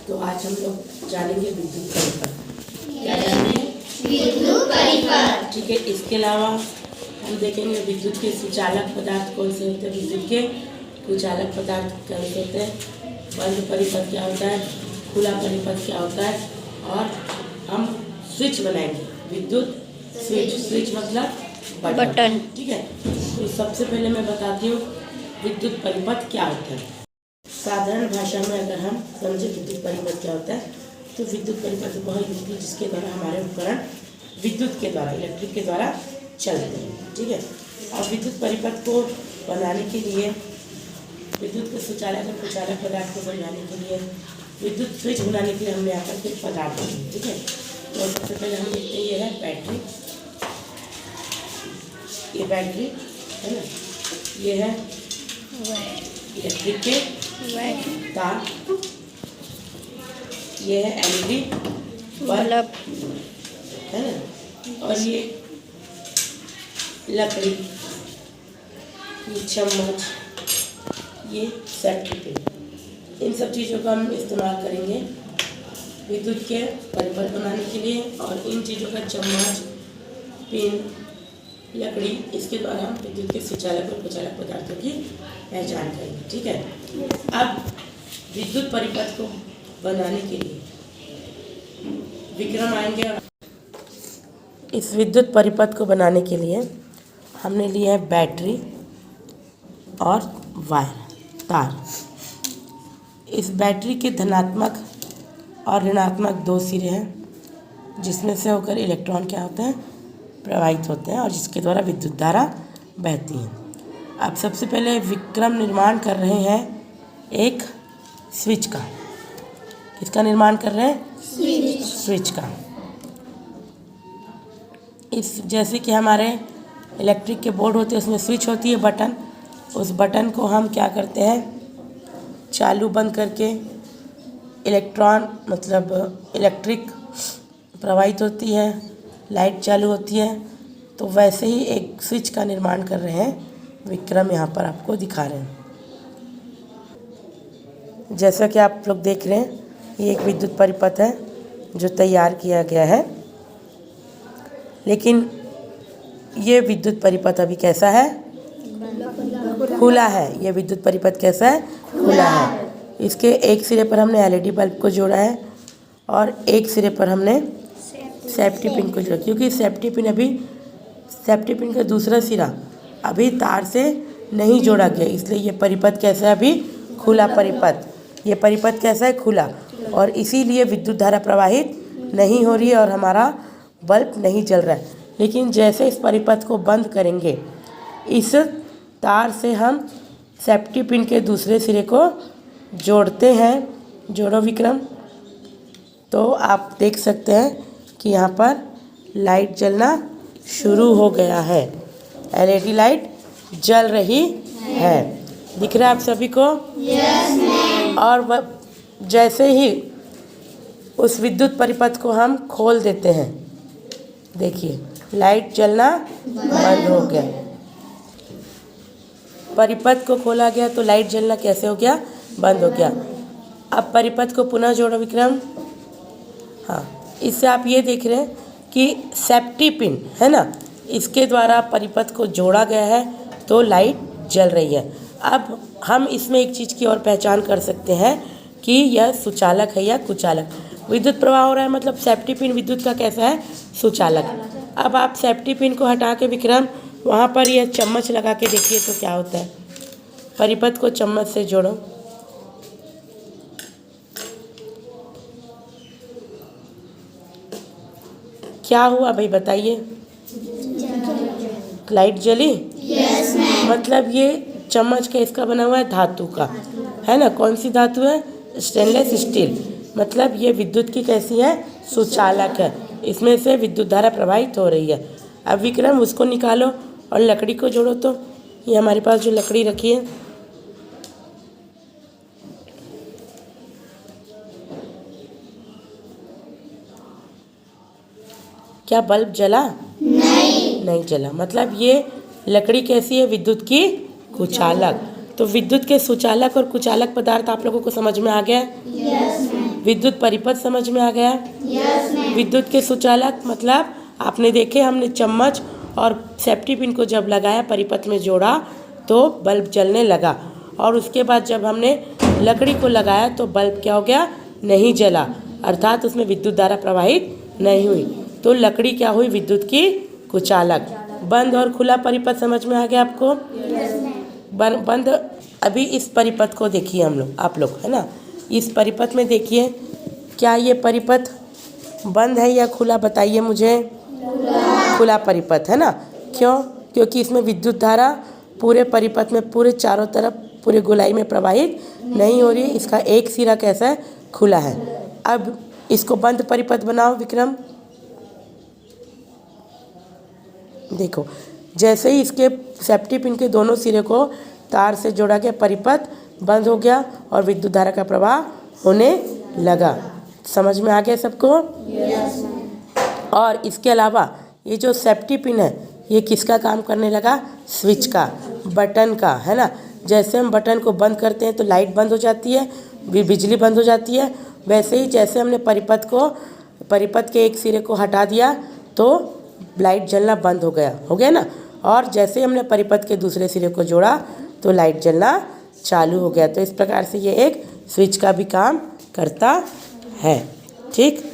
तो आज हम लोग जानेंगे विद्युत परिपथ। क्या जानेंगे? विद्युत परिपथ। ठीक है। इसके अलावा हम देखेंगे विद्युत के सुचालक पदार्थ कौन से होते हैं, विद्युत के कुचालक पदार्थ कौन से होते हैं, बंद परिपथ क्या होता है, खुला परिपथ क्या होता है, और हम स्विच बनाएंगे, विद्युत स्विच। स्विच मतलब बटन। ठीक है। तो सबसे पहले मैं बताती हूँ विद्युत परिपथ क्या होता है। साधारण भाषा में अगर हम समझे विद्युत परिपथ क्या होता है, तो विद्युत परिपथ वह युक्ति जिसके द्वारा हमारे उपकरण विद्युत के द्वारा, इलेक्ट्रिक के द्वारा चलते हैं। ठीक है। और विद्युत परिपथ को बनाने के लिए, विद्युत के सुचालक और कुचालक पदार्थ को बनाने के लिए, विद्युत स्विच बनाने के लिए हमने यहाँ पर कुछ पदार्थ बनाए। ठीक है। तो सबसे पहले हम देखते हैं, ये है बैटरी, ये बैटरी है ना, ये है इलेक्ट्रिक के तार, ये है एलईडी बल्ब है ना, और ये लकड़ी, ये चम्मच, ये सेफ्टी पिन। इन सब चीज़ों का हम इस्तेमाल करेंगे विद्युत के परिपथ बनाने के लिए। और इन चीज़ों का चम्मच, पिन, लकड़ी, इसके द्वारा हम विद्युत के सुचालक और कुचालक पदार्थों की पहचान करेंगे। ठीक है। अब विद्युत परिपथ को बनाने के लिए विक्रम आएंगे। इस विद्युत परिपथ को बनाने के लिए हमने लिया है बैटरी और वायर, तार। इस बैटरी के धनात्मक और ऋणात्मक दो सिरे हैं, जिसमें से होकर इलेक्ट्रॉन क्या होते हैं, प्रवाहित होते हैं, और जिसके द्वारा विद्युत धारा बहती है। अब सबसे पहले विक्रम निर्माण कर रहे हैं एक स्विच का। किसका निर्माण कर रहे हैं? स्विच का। इस जैसे कि हमारे इलेक्ट्रिक के बोर्ड होते हैं, उसमें स्विच होती है, बटन। उस बटन को हम क्या करते हैं, चालू बंद करके इलेक्ट्रॉन मतलब इलेक्ट्रिक प्रवाहित होती है, लाइट चालू होती है। तो वैसे ही एक स्विच का निर्माण कर रहे हैं विक्रम, यहाँ पर आपको दिखा रहे हैं। जैसा कि आप लोग देख रहे हैं, ये एक विद्युत परिपथ है जो तैयार किया गया है। लेकिन ये विद्युत परिपथ अभी कैसा है? खुला है। ये विद्युत परिपथ कैसा है? खुला है। इसके एक सिरे पर हमने एलईडी बल्ब को जोड़ा है और एक सिरे पर हमने सेफ्टी पिन को जोड़ा, क्योंकि सेफ्टी पिन का दूसरा सिरा अभी तार से नहीं जोड़ा गया, इसलिए ये परिपथ कैसा है? अभी खुला परिपथ। ये परिपथ कैसा है? खुला। और इसीलिए विद्युत धारा प्रवाहित नहीं हो रही है और हमारा बल्ब नहीं जल रहा है। लेकिन जैसे इस परिपथ को बंद करेंगे, इस तार से हम सेफ्टी पिन के दूसरे सिरे को जोड़ते हैं। जोड़ो विक्रम। तो आप देख सकते हैं कि यहाँ पर लाइट जलना शुरू हो गया है। एलईडी लाइट जल रही है। दिख रहा है आप सभी को? और वह जैसे ही उस विद्युत परिपथ को हम खोल देते हैं, देखिए लाइट जलना बंद हो गया। परिपथ को खोला गया तो लाइट जलना कैसे हो गया? बंद हो गया। अब परिपथ को पुनः जोड़ो विक्रम। हाँ, इससे आप ये देख रहे हैं कि सेफ्टी पिन है ना, इसके द्वारा परिपथ को जोड़ा गया है तो लाइट जल रही है। अब हम इसमें एक चीज़ की और पहचान कर सकते हैं कि यह सुचालक है या कुचालक। विद्युत प्रवाह हो रहा है मतलब सेफ्टी पिन विद्युत का कैसा है? सुचालक। अब आप सेफ्टी पिन को हटा के विक्रम वहाँ पर यह चम्मच लगा के देखिए तो क्या होता है। परिपथ को चम्मच से जोड़ो। क्या हुआ भाई बताइए? लाइट जली? मतलब ये चम्मच का इसका बना हुआ है धातु का, है ना। कौन सी धातु है? Stainless steel. मतलब ये विद्युत की कैसी है? सुचालक है। इसमें से विद्युत धारा प्रवाहित हो रही है। अब विक्रम उसको निकालो और लकड़ी को जोड़ो। तो ये हमारे पास जो लकड़ी रखी है, क्या बल्ब जला? नहीं जला। मतलब ये लकड़ी कैसी है? विद्युत की कुचालक। तो विद्युत के सुचालक और कुचालक पदार्थ आप लोगों को समझ में आ गया? विद्युत परिपथ समझ में आ गया? विद्युत के सुचालक मतलब आपने देखे, हमने चम्मच और सेफ्टी पिन को जब लगाया, परिपथ में जोड़ा तो बल्ब जलने लगा, और उसके बाद जब हमने लकड़ी को लगाया तो बल्ब क्या हो गया? नहीं जला, अर्थात उसमें विद्युत धारा प्रवाहित नहीं हुई। तो लकड़ी क्या हुई? विद्युत की कुचालक। बंद और खुला परिपथ समझ में आ गया आपको? बंद। अभी इस परिपथ को देखिए आप लोग, है ना, इस परिपथ में देखिए, क्या ये परिपथ बंद है या खुला? बताइए मुझे। खुला परिपथ है ना। क्यों? क्योंकि इसमें विद्युत धारा पूरे परिपथ में, पूरे चारों तरफ, पूरे गोलाई में प्रवाहित नहीं हो रही है। इसका एक सिरा कैसा है? खुला है। अब इसको बंद परिपथ बनाओ विक्रम। देखो, जैसे ही इसके सेफ्टी पिन के दोनों सिरे को तार से जोड़ा गया, परिपथ बंद हो गया और विद्युत धारा का प्रवाह होने लगा। समझ में आ गया सबको? और इसके अलावा ये जो सेफ्टी पिन है, ये किसका काम करने लगा? स्विच का, बटन का, है ना। जैसे हम बटन को बंद करते हैं तो लाइट बंद हो जाती है, बिजली बंद हो जाती है। वैसे ही जैसे हमने परिपथ के एक सिरे को हटा दिया तो लाइट जलना बंद हो गया ना। और जैसे ही हमने परिपथ के दूसरे सिरे को जोड़ा तो लाइट जलना चालू हो गया। तो इस प्रकार से ये एक स्विच का भी काम करता है। ठीक।